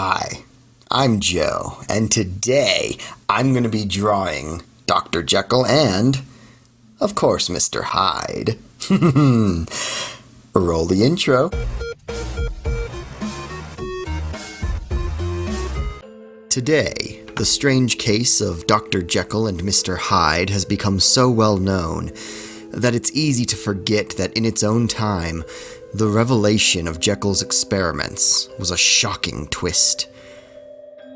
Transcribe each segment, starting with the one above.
Hi, I'm Joe, and today I'm going to be drawing Dr. Jekyll and, of course, Mr. Hyde. Roll the intro. Today, the strange case of Dr. Jekyll and Mr. Hyde has become so well known that it's easy to forget that in its own time, the revelation of Jekyll's experiments was a shocking twist.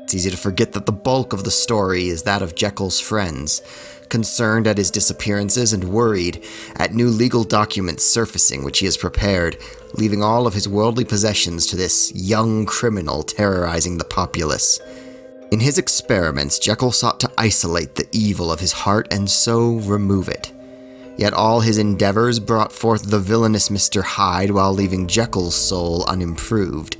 It's easy to forget that the bulk of the story is that of Jekyll's friends, concerned at his disappearances and worried at new legal documents surfacing which he has prepared, leaving all of his worldly possessions to this young criminal terrorizing the populace. In his experiments, Jekyll sought to isolate the evil of his heart and so remove it. Yet all his endeavors brought forth the villainous Mr. Hyde while leaving Jekyll's soul unimproved.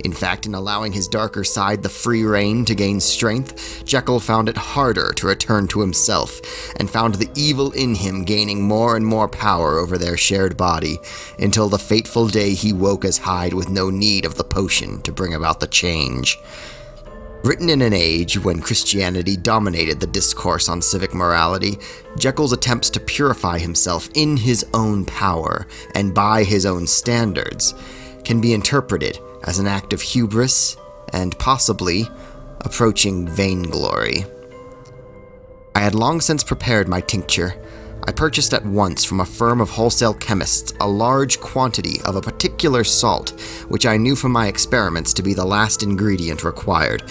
In fact, in allowing his darker side the free rein to gain strength, Jekyll found it harder to return to himself, and found the evil in him gaining more and more power over their shared body, until the fateful day he woke as Hyde with no need of the potion to bring about the change. Written in an age when Christianity dominated the discourse on civic morality, Jekyll's attempts to purify himself in his own power and by his own standards can be interpreted as an act of hubris and possibly approaching vainglory. I had long since prepared my tincture. I purchased at once from a firm of wholesale chemists a large quantity of a particular salt, which I knew from my experiments to be the last ingredient required,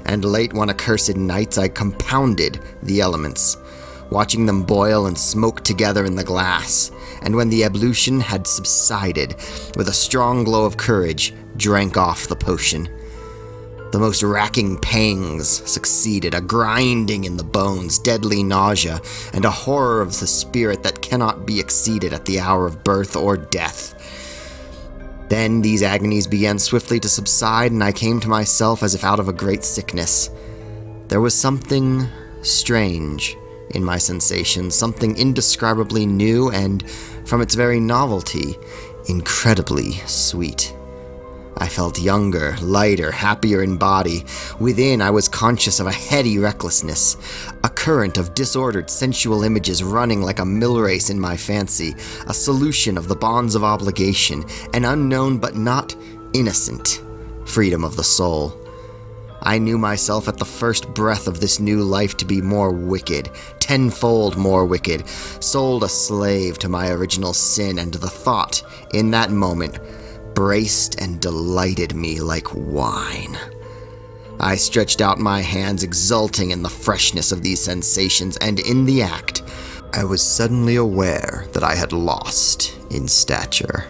and late one accursed nights I compounded the elements, watching them boil and smoke together in the glass, and when the ebullition had subsided, with a strong glow of courage, drank off the potion. The most racking pangs succeeded, a grinding in the bones, deadly nausea, and a horror of the spirit that cannot be exceeded at the hour of birth or death. Then these agonies began swiftly to subside, and I came to myself as if out of a great sickness. There was something strange in my sensations, something indescribably new and, from its very novelty, incredibly sweet. I felt younger, lighter, happier in body. Within, I was conscious of a heady recklessness, a current of disordered sensual images running like a mill race in my fancy, a solution of the bonds of obligation, an unknown but not innocent freedom of the soul. I knew myself at the first breath of this new life to be more wicked, tenfold more wicked, sold a slave to my original sin, and the thought, in that moment, braced and delighted me like wine. I stretched out my hands, exulting in the freshness of these sensations, and in the act, I was suddenly aware that I had lost in stature.